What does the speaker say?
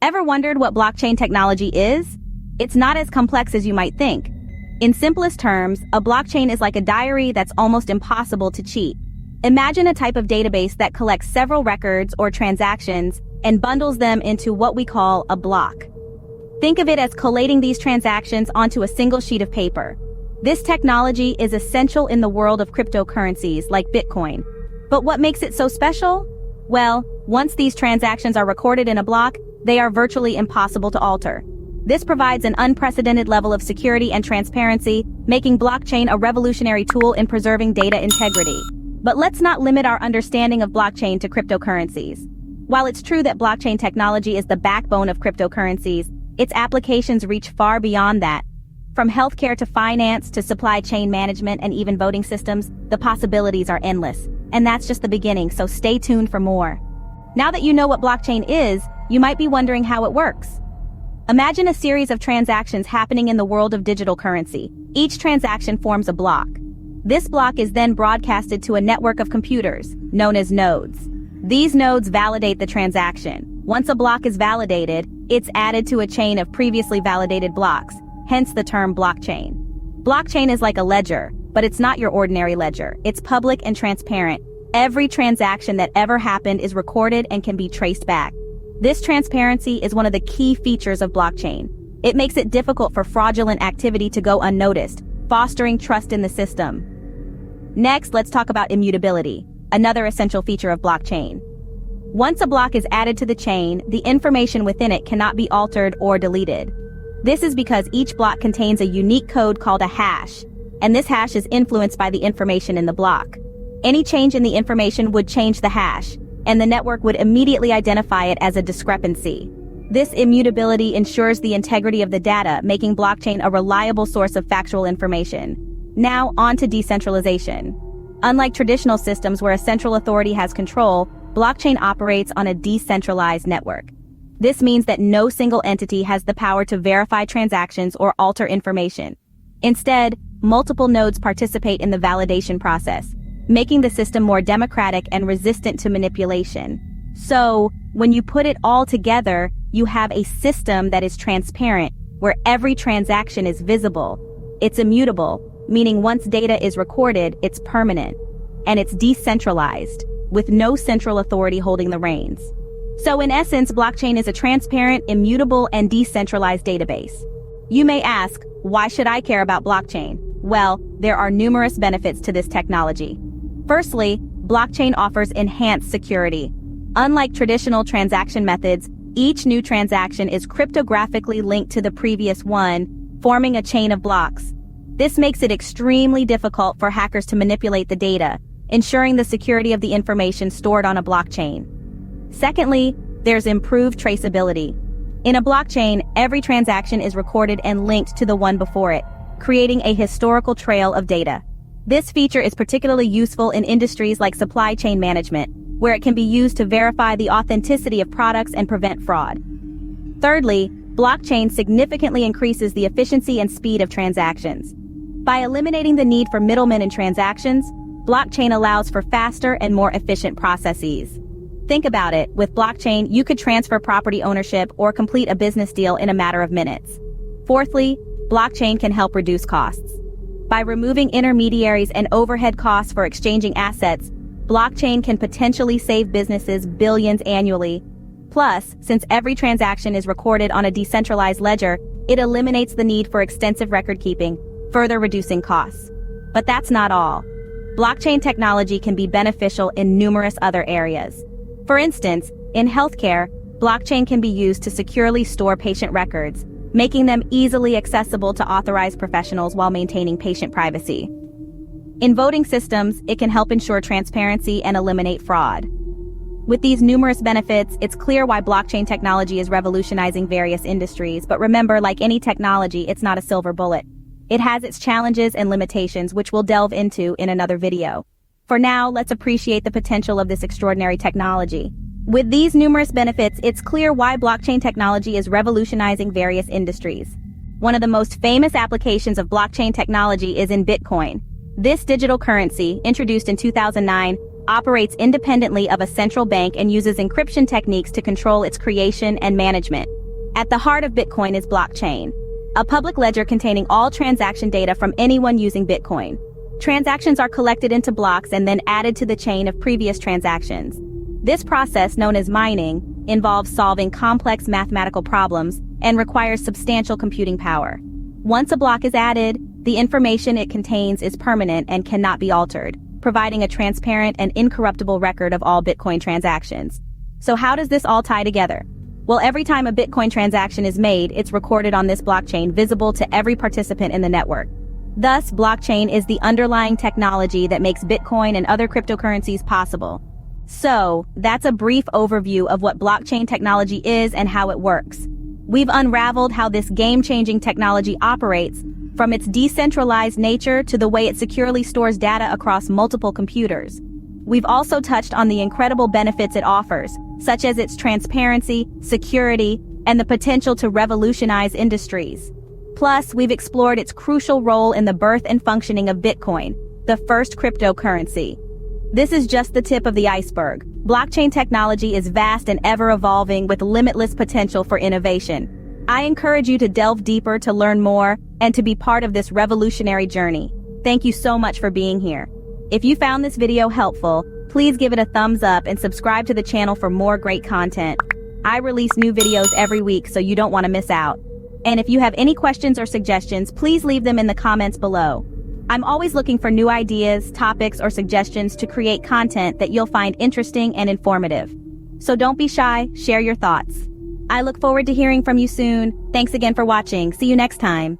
Ever wondered what blockchain technology is? It's not as complex as you might think. In simplest terms, a blockchain is like a diary that's almost impossible to cheat. Imagine a type of database that collects several records or transactions and bundles them into what we call a block. Think of it as collating these transactions onto a single sheet of paper. This technology is essential in the world of cryptocurrencies like Bitcoin. But what makes it so special? Well, once these transactions are recorded in a block, they are virtually impossible to alter. This provides an unprecedented level of security and transparency, making blockchain a revolutionary tool in preserving data integrity. But let's not limit our understanding of blockchain to cryptocurrencies. While it's true that blockchain technology is the backbone of cryptocurrencies, its applications reach far beyond that. From healthcare to finance to supply chain management and even voting systems, the possibilities are endless. And that's just the beginning, so stay tuned for more. Now that you know what blockchain is, you might be wondering how it works. Imagine a series of transactions happening in the world of digital currency. Each transaction forms a block. This block is then broadcasted to a network of computers, known as nodes. These nodes validate the transaction. Once a block is validated, it's added to a chain of previously validated blocks, hence the term blockchain. Blockchain is like a ledger, but it's not your ordinary ledger. It's public and transparent. Every transaction that ever happened is recorded and can be traced back. This transparency is one of the key features of blockchain. It makes it difficult for fraudulent activity to go unnoticed, fostering trust in the system. Next, let's talk about immutability, another essential feature of blockchain. Once a block is added to the chain, the information within it cannot be altered or deleted. This is because each block contains a unique code called a hash, and this hash is influenced by the information in the block. Any change in the information would change the hash, and the network would immediately identify it as a discrepancy. This immutability ensures the integrity of the data, making blockchain a reliable source of factual information. Now, on to decentralization. Unlike traditional systems where a central authority has control, blockchain operates on a decentralized network. This means that no single entity has the power to verify transactions or alter information. Instead, multiple nodes participate in the validation process, making the system more democratic and resistant to manipulation. So, when you put it all together, you have a system that is transparent, where every transaction is visible. It's immutable, meaning once data is recorded, it's permanent. And it's decentralized, with no central authority holding the reins. So in essence, blockchain is a transparent, immutable, and decentralized database. You may ask, why should I care about blockchain? Well, there are numerous benefits to this technology. Firstly, blockchain offers enhanced security. Unlike traditional transaction methods, each new transaction is cryptographically linked to the previous one, forming a chain of blocks. This makes it extremely difficult for hackers to manipulate the data, ensuring the security of the information stored on a blockchain. Secondly, there's improved traceability. In a blockchain, every transaction is recorded and linked to the one before it, creating a historical trail of data. This feature is particularly useful in industries like supply chain management, where it can be used to verify the authenticity of products and prevent fraud. Thirdly, blockchain significantly increases the efficiency and speed of transactions. By eliminating the need for middlemen in transactions, blockchain allows for faster and more efficient processes. Think about it, with blockchain, you could transfer property ownership or complete a business deal in a matter of minutes. Fourthly, blockchain can help reduce costs. By removing intermediaries and overhead costs for exchanging assets, blockchain can potentially save businesses billions annually. Plus, since every transaction is recorded on a decentralized ledger, it eliminates the need for extensive record keeping, further reducing costs. But that's not all. Blockchain technology can be beneficial in numerous other areas. For instance, in healthcare, blockchain can be used to securely store patient records, making them easily accessible to authorized professionals while maintaining patient privacy. In voting systems, it can help ensure transparency and eliminate fraud. With these numerous benefits, it's clear why blockchain technology is revolutionizing various industries, but remember, like any technology, it's not a silver bullet. It has its challenges and limitations, which we'll delve into in another video. For now, let's appreciate the potential of this extraordinary technology. With these numerous benefits, it's clear why blockchain technology is revolutionizing various industries. One of the most famous applications of blockchain technology is in Bitcoin. This digital currency, introduced in 2009, operates independently of a central bank and uses encryption techniques to control its creation and management. At the heart of Bitcoin is blockchain, a public ledger containing all transaction data from anyone using Bitcoin. Transactions are collected into blocks and then added to the chain of previous transactions. This process, known as mining, involves solving complex mathematical problems and requires substantial computing power. Once a block is added, the information it contains is permanent and cannot be altered, providing a transparent and incorruptible record of all Bitcoin transactions. So how does this all tie together? Well, every time a Bitcoin transaction is made, it's recorded on this blockchain, visible to every participant in the network. Thus, blockchain is the underlying technology that makes Bitcoin and other cryptocurrencies possible. So, that's a brief overview of what blockchain technology is and how it works. We've unraveled how this game-changing technology operates, from its decentralized nature to the way it securely stores data across multiple computers. We've also touched on the incredible benefits it offers, such as its transparency, security, and the potential to revolutionize industries. Plus, we've explored its crucial role in the birth and functioning of Bitcoin, the first cryptocurrency. This is just the tip of the iceberg. Blockchain technology is vast and ever-evolving with limitless potential for innovation. I encourage you to delve deeper to learn more and to be part of this revolutionary journey. Thank you so much for being here. If you found this video helpful, please give it a thumbs up and subscribe to the channel for more great content. I release new videos every week, so you don't want to miss out. And if you have any questions or suggestions, please leave them in the comments below. I'm always looking for new ideas, topics, or suggestions to create content that you'll find interesting and informative. So don't be shy, share your thoughts. I look forward to hearing from you soon. Thanks again for watching. See you next time.